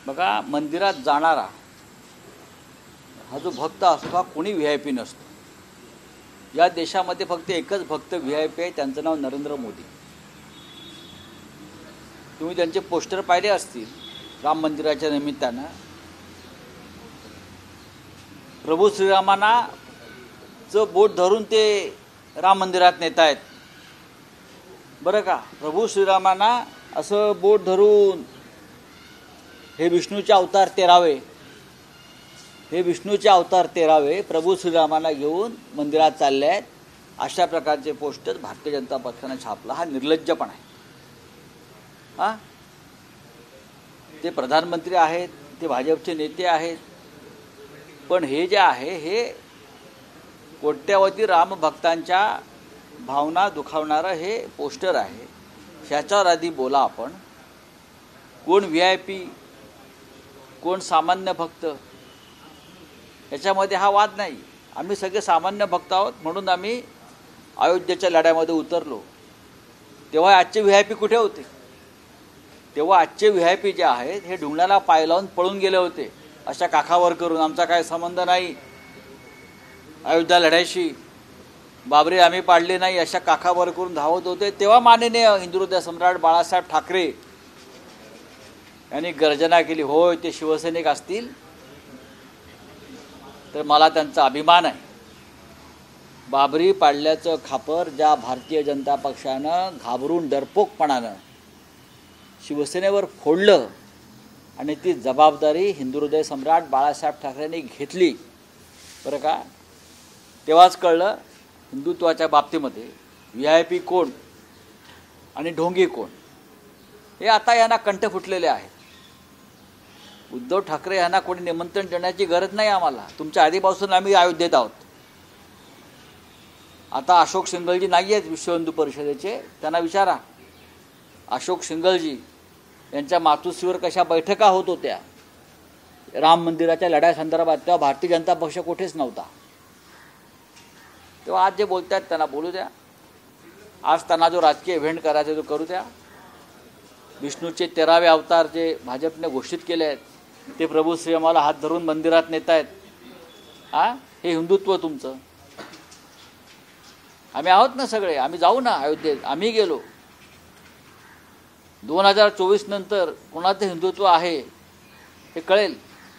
बघा, मंदिरात जाणारा हा जो भक्त असतो हा कोणी VIP नसतो. या देशामध्ये फक्त एकच भक्त VIP आहे, त्यांचं नाव नरेंद्र मोदी. तुम्ही त्यांचे पोस्टर पाहिले असतील राम मंदिराच्या निमित्तानं. प्रभू श्रीरामांना चं बोट धरून ते राम मंदिरात नेत आहेत बरं का. प्रभू श्रीरामांना असं बोट धरून हे विष्णूचे अवतार 13वे, हे विष्णूचे अवतार 13वे प्रभू श्रीरामांना घेऊन मंदिरात चालले आहेत. अशा प्रकारचे पोस्टर भारतीय जनता पक्षाने छापला. हा निर्लज्जपणा आहे. हां, ते प्रधानमंत्री आहेत, ते भाजपचे नेते आहेत, पण हे जे आहे हे कोट्यावधी रामभक्तांच्या भावना दुखावणारं हे पोस्टर आहे. ह्याच्यावर आधी बोला आपण. कोण VIP, कोण सामान्य भक्त, याच्यामध्ये हा वाद नाही. आम्ही सगळे सामान्य भक्त आहोत म्हणून आम्ही अयोध्येच्या लढ्यामध्ये उतरलो. तेव्हा आजचे VIP कुठे होते? तेव्हा आजचे VIP जे आहेत हे ढुंगणाला पाय लावून पळून गेले होते. अशा काखावर करून आमचा काय संबंध नाही अयोध्या लढ्याशी, बाबरी आम्ही पाडली नाही अशा काखावर करून धावत होते. तेव्हा माननीय हिंदुहृदय सम्राट बाळासाहेब ठाकरे यांनी गर्जना केली, होय ते शिवसैनिक असतील तर मला त्यांचा अभिमान आहे. बाबरी पाडल्याचं खापर ज्या भारतीय जनता पक्षानं घाबरून डरपोकपणानं शिवसेनेवर फोडलं आणि ती जबाबदारी हिंदुहृदय सम्राट बाळासाहेब ठाकरेंनी घेतली बरं का. तेव्हाच कळलं हिंदुत्वाच्या बाबतीमध्ये VIP कोण आणि ढोंगी कोण हे आता यांना कंठ फुटलेले आहेत. उद्धव ठाकरे यांना कोणी निमंत्रण देण्याची गरज नाही आम्हाला. तुमच्या आधीपासून आम्ही अयोध्येत आहोत. आता अशोक सिंगलजी नाही आहेत विश्व हिंदू परिषदेचे, त्यांना विचारा. अशोक सिंगलजी यांच्या मातोश्रीवर कशा बैठका होत होत्या राम मंदिराच्या लढ्यासंदर्भात, तेव्हा भारतीय जनता पक्ष कुठेच नव्हता. तेव्हा आज जे बोलतात त्यांना बोलू द्या. आज त्यांना जो राजकीय इव्हेंट करायचा तो करू द्या. विष्णूचे 13वे अवतार जे भाजपने घोषित केले आहेत ते प्रभू श्रीरामाला हात धरून मंदिरात नेत आहेत. हे हिंदुत्व तुमचं? आम्ही आहोत ना सगळे, आम्ही जाऊ ना अयोध्येत. आम्ही गेलो. 2024 नंतर कोणाचं हिंदुत्व आहे हे कळेल.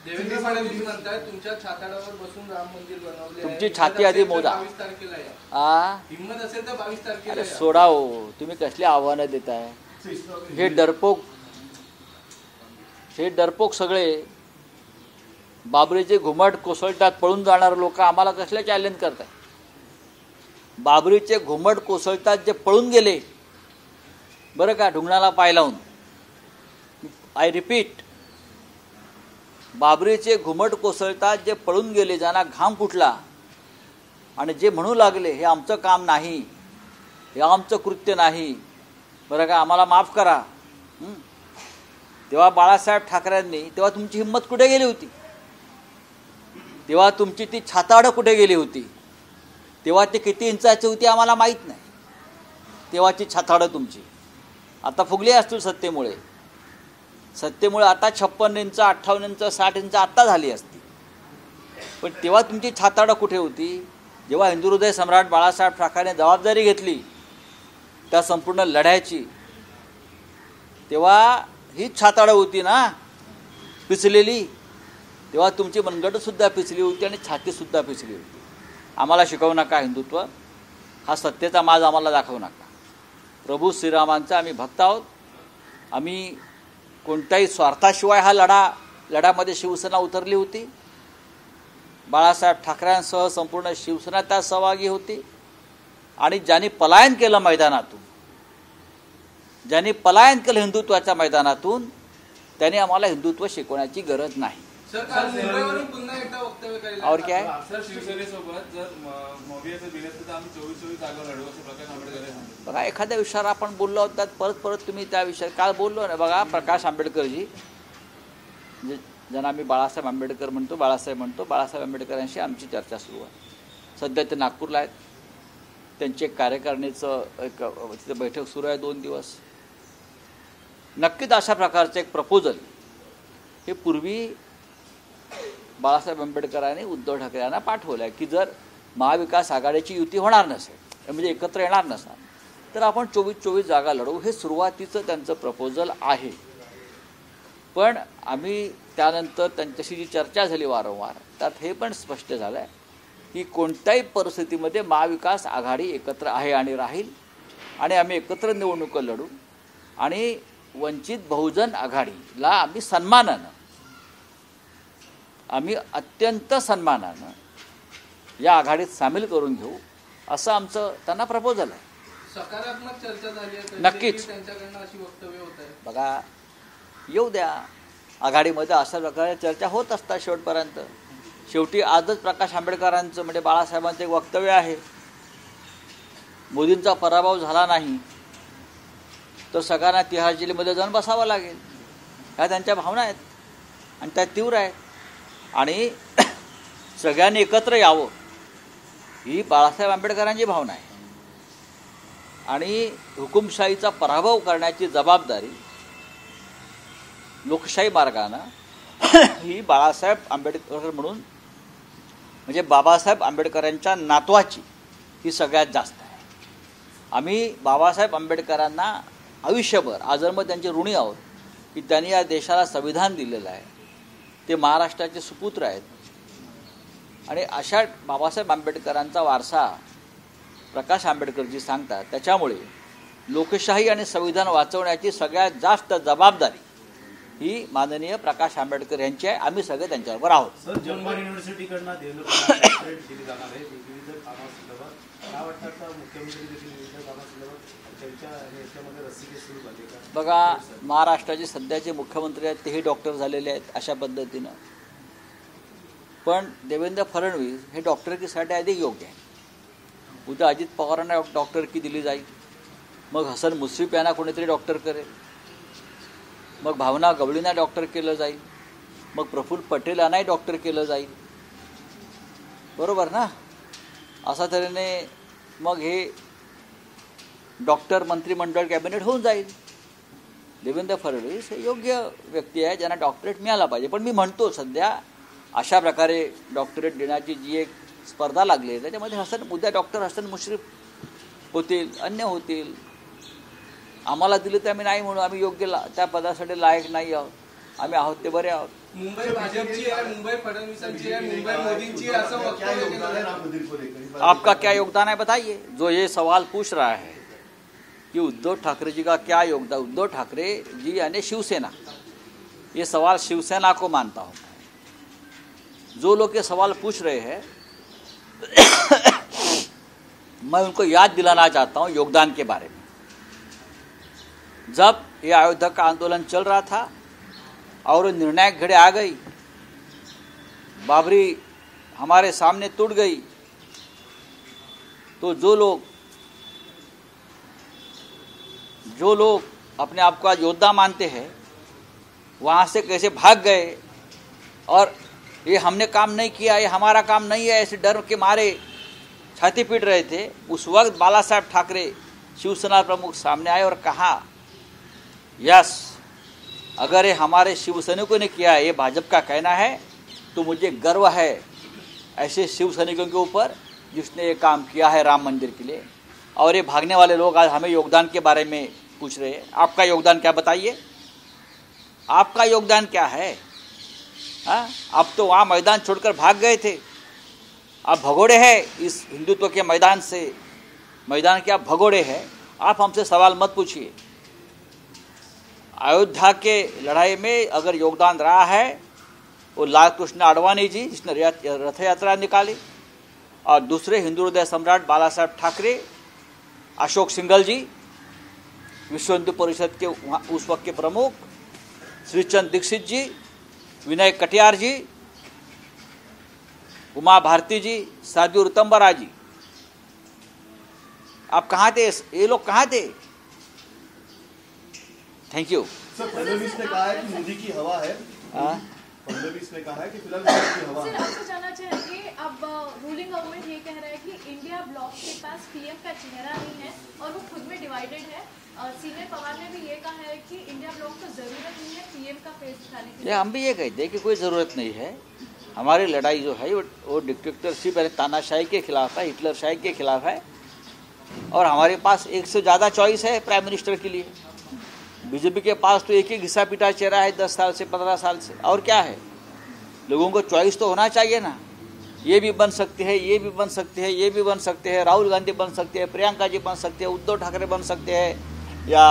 देवेंद्र फडणवीस म्हणतात तुमच्या छाताडावर बसून राम मंदिर बनवले. तुमची छाती आधी मोजा. हिम्मत असेल तर 22 तारखेला. अरे सोडा हो, तुम्ही कसली आव्हानं देताय? हे डरपोक सगळे बाबरीचे घुमट कोसळतात पळून जाणारे लोक आम्हाला कसले चॅलेंज करताय? बाबरीचे घुमट कोसळतात जे पळून गेले बरं का ढुंगणाला पाय लावून. आय रिपीट, बाबरीचे घुमट कोसळतात जे पळून गेले, ज्यांना घाम फुटला आणि जे म्हणू लागले हे आमचं काम नाही, हे आमचं कृत्य नाही बरं का, आम्हाला माफ करा. तेव्हा बाळासाहेब ठाकरेंनी, तेव्हा तुमची हिंमत कुठे गेली होती? तेव्हा तुमची ती छाताडं कुठे गेली होती? तेव्हा ती किती इंचाची होती आम्हाला माहीत नाही. तेव्हाची छाताडं तुमची आता फुगली असतील सत्तेमुळे. आता 56 इंच, 58 इंच, 60 इंच आत्ता झाली असती. पण तेव्हा तुमची छाताडं कुठे होती? जेव्हा हिंदुहृदय सम्राट बाळासाहेब ठाकरेंनी जबाबदारी घेतली त्या संपूर्ण लढ्याची, तेव्हा हीच छाताडं होती ना पिचलेली. तेव्हा तुमची मनगटसुद्धा पिचली होती आणि छातीसुद्धा पिचली होती. आम्हाला शिकवू नका हिंदुत्व. हा सत्तेचा माज आम्हाला दाखवू नका. प्रभू श्रीरामांचा आम्ही भक्त आहोत. आम्ही कोणत्याही स्वार्थाशिवाय हा लढ्यामध्ये शिवसेना उतरली होती. बाळासाहेब ठाकरेंसह संपूर्ण शिवसेना त्यात सहभागी होती. आणि ज्यांनी पलायन केलं मैदानातून, ज्यांनी पलायन केलं हिंदुत्वाच्या मैदानातून, त्यांनी आम्हाला हिंदुत्व शिकवण्याची गरज नाही. और क्या है? बघा, एखाद्या विषयावर आपण बोललो होतो परत तुम्ही त्या विषयात काल बोललो ना. बघा, प्रकाश आंबेडकरजी ज्यांना आम्ही बाळासाहेब आंबेडकर म्हणतो, बाळासाहेब आंबेडकरांशी आमची चर्चा सुरू आहे. सध्या ते नागपूरला आहेत. त्यांची एक कार्यकारिणीचं तिथं बैठक सुरू आहे 2 दिवस. नक्कीच अशा प्रकारचं एक प्रपोजल हे पूर्वी बाळासाहेब आंबेडकरांनी उद्धव ठाकरे यांना पाठवलं आहे की जर महाविकास आघाडीची युती होणार नसेल म्हणजे एकत्र येणार नसाल तर आपण 24 जागा लढवू. हे सुरुवातीचं त्यांचं प्रपोजल आहे. पण आम्ही त्यानंतर त्यांच्याशी जी चर्चा झाली वारंवार त्यात हे पण स्पष्ट झालं आहे की कोणत्याही परिस्थितीमध्ये महाविकास आघाडी एकत्र आहे आणि राहील आणि आम्ही एकत्र निवडणुका लढू आणि वंचित बहुजन आघाडीला आम्ही अत्यंत सन्मानानं या आघाडीत सामील करून घेऊ असं आमचं त्यांना प्रपोजल आहे. सकारात्मक चर्चा झाली आहे नक्कीच. त्यांच्याकडनं अशी वक्तव्य होत आहे. बघा येऊ द्या आघाडीमध्ये अशा प्रकारे चर्चा होत असतात शेवटपर्यंत. शेवटी आजच प्रकाश आंबेडकरांचं म्हणजे बाळासाहेबांचं एक वक्तव्य आहे, मोदींचा पराभव झाला नाही तर सगळ्यांना तिहार जेलमध्ये जाऊन बसावं लागेल. ह्या त्यांच्या भावना आहेत आणि त्या तीव्र आहेत आणि सगळ्यांनी एकत्र यावं ही बाळासाहेब आंबेडकरांची भावना आहे आणि हुकुमशाहीचा पराभव करण्याची जबाबदारी लोकशाही मार्गानं ही बाळासाहेब आंबेडकर म्हणून म्हणजे बाबासाहेब आंबेडकरांच्या नातवाची ही सगळ्यात जास्त आहे. आम्ही बाबासाहेब आंबेडकरांना आयुष्यभर आजन्म त्यांचे ऋणी आहोत की त्यांनी या देशाला संविधान दिलेलं आहे. ते महाराष्ट्राचे सुपुत्र आहेत आणि अशा बाबासाहेब आंबेडकरांचा वारसा प्रकाश आंबेडकरजी सांगतात. त्याच्यामुळे लोकशाही आणि संविधान वाचवण्याची सगळ्यात जास्त जबाबदारी ही माननीय प्रकाश आंबेडकर यांची आहे. आम्ही सगळे त्यांच्याबरोबर आहोत. सर, जवाहर युनिव्हर्सिटीकडनं दिली जाणार आहे विविध कामासंदर्भात काय वाटतं का मुख्यमंत्री देखील विविध कामासंदर्भात त्यांच्या याच्यामध्ये रस्सीके सुरू झाले का? बघा महाराष्ट्राचे सध्याचे मुख्यमंत्री आहेत तेही डॉक्टर झालेले आहेत अशा पद्धतीनं. पण देवेंद्र फडणवीस हे डॉक्टरकीसाठी अधिक योग्य आहे. उद्या अजित पवारांना डॉक्टरकी दिली जाईल, मग हसन मुश्रीफ यांना कोणीतरी डॉक्टर करेल, मग भावना गवळींना डॉक्टर केलं जाईल, मग प्रफुल्ल पटेल यांनाही डॉक्टर केलं जाईल. बरोबर ना? अशा तऱ्हेने मग हे डॉक्टर मंत्रिमंडळ कॅबिनेट होऊन जाईल. देवेंद्र फडणवीस हे योग्य व्यक्ती आहे ज्यांना डॉक्टरेट मिळाला पाहिजे. पण मी म्हणतो सध्या अशा प्रकारे डॉक्टरेट देण्याची जी एक स्पर्धा लागली आहे त्याच्यामध्ये उद्या डॉक्टर हसन मुश्रीफ होतील, अन्य होतील. आम्हाला दिलं तर आम्ही नाही म्हणू, आम्ही योग्य त्या पदासाठी लायक नाही आहोत, आम्ही आहोत ते बरे आहोत. मुंबई भाजपची आहे, मुंबई फडणवीसांची आहे, मुंबई मोदींची आहे असं वक्तव्य केलं. आपका क्या योगदान है बताइए. जो ये सवाल पूछ रहा है कि उद्धव ठाकरे जी का क्या योगदान, उद्धव ठाकरे जी यानी शिवसेना, ये सवाल शिवसेना को मानता हूँ. जो लोग ये सवाल पूछ रहे हैं मैं उनको याद दिलाना चाहता हूँ योगदान के बारे में. जब ये अयोध्या का आंदोलन चल रहा था और निर्णायक घड़ी आ गई, बाबरी हमारे सामने टूट गई, तो जो लोग अपने आप को आज योद्धा मानते हैं वहाँ से कैसे भाग गए और ये हमने काम नहीं किया, ये हमारा काम नहीं है, ऐसे डर के मारे छाती पीट रहे थे. उस वक्त बाला साहेब ठाकरे शिवसेना प्रमुख सामने आए और कहा यस, अगर ये हमारे शिवसैनिकों ने किया, ये भाजपा का कहना है, तो मुझे गर्व है ऐसे शिवसैनिकों के ऊपर जिसने ये काम किया है राम मंदिर के लिए. और ये भागने वाले लोग आज हमें योगदान के बारे में पूछ रहे हैं. आपका योगदान क्या बताइए, आपका योगदान क्या है? हाँ, आप तो वहाँ मैदान छोड़कर भाग गए थे, आप भगोड़े हैं इस हिंदुत्व के मैदान से, मैदान के आप भगोड़े हैं. आप हमसे सवाल मत पूछिए. अयोध्या के लड़ाई में अगर योगदान रहा है वो लाल कृष्ण आडवाणी जी जिसने रथ यात्रा निकाली, और दूसरे हिंदू हृदय सम्राट बाला साहेब ठाकरे, अशोक सिंघल जी, विश्व हिंदू परिषद के उस वक्त के प्रमुख श्रीचंद दीक्षित जी, विनय कटियार जी, उमा भारती जी, साधु ऋतंबरा जी. आप कहाँ थे, ये लोग कहाँ थे? Thank you. सर, फडणवीस ने कहा है कि मोदी की हवा है. फडणवीस उसने कहा है कि फिलहाल विकल्प की हवा सर, है। आपसे जानना चाहेंगे, अब रूलिंग गवर्नमेंट ये कह रहा है कि इंडिया ब्लॉक के पास पीएम का चेहरा नहीं है और वो खुद में डिवाइडेड है। सीनियर पवार ने भी ये कहा है कि इंडिया ब्लॉक को जरूरत नहीं है पीएम का फेस दिखाने की। ये हम भी ये कहते हैं कि कोई ज़रूरत नहीं है। हमारी लड़ाई जो है वो डिक्टेटरशिप यानी तानाशाही के खिलाफ है, हिटलरशाही के खिलाफ है। और हमारे पास एक से ज़्यादा चॉइस है प्राइम मिनिस्टर के लिए। बीजेपी के पास तो एक ही घिसा पिटा चेहरा है 10 साल से 15 साल से, और क्या है। लोगों को चॉइस तो होना चाहिए ना। ये भी बन सकते हैं, ये भी बन सकते हैं, ये भी बन सकते हैं, राहुल गांधी बन सकते हैं, प्रियंका जी बन सकते हैं, उद्धव ठाकरे बन सकते हैं, या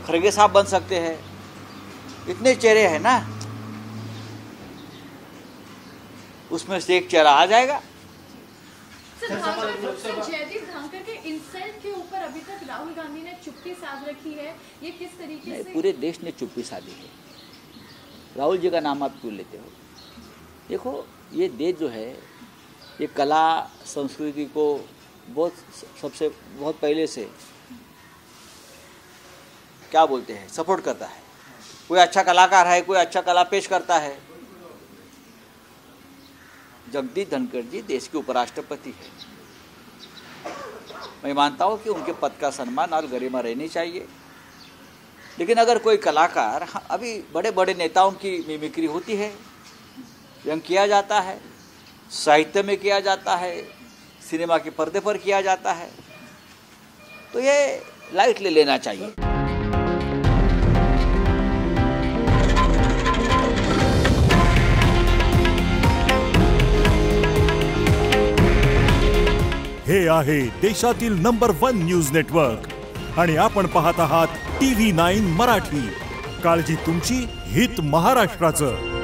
खड़गे साहब बन सकते हैं। इतने चेहरे हैं ना, उसमें से एक चेहरा आ जाएगा। सर, जयदीप धनखड़ के इंसल्ट के ऊपर अभी तक राहुल गांधी ने चुप्पी साध रखी है, ये किस तरीके से? पूरे देश ने चुप्पी साधी है। राहुल जी का नाम आप क्यों लेते हो? देखो, ये देश जो है ये कला संस्कृति को बहुत पहले से क्या बोलते हैं, सपोर्ट करता है। कोई अच्छा कलाकार है, कोई अच्छा कला पेश करता है। जगदीप धनखड़ जी देश के उपराष्ट्रपति है। मैं मानता हूँ कि उनके पद का सम्मान और गरिमा रहनी चाहिए। लेकिन अगर कोई कलाकार, अभी बड़े बड़े नेताओं की मिमिक्री होती है, व्यंग किया जाता है, साहित्य में किया जाता है, सिनेमा के पर्दे पर किया जाता है, तो ये लाइट ले लेना चाहिए। हे आहे देशातील नंबर 1 न्यूज नेटवर्क आणि आपण पाहत आहात TV9 मराठी। काळजी तुमची, हित महाराष्ट्राचं।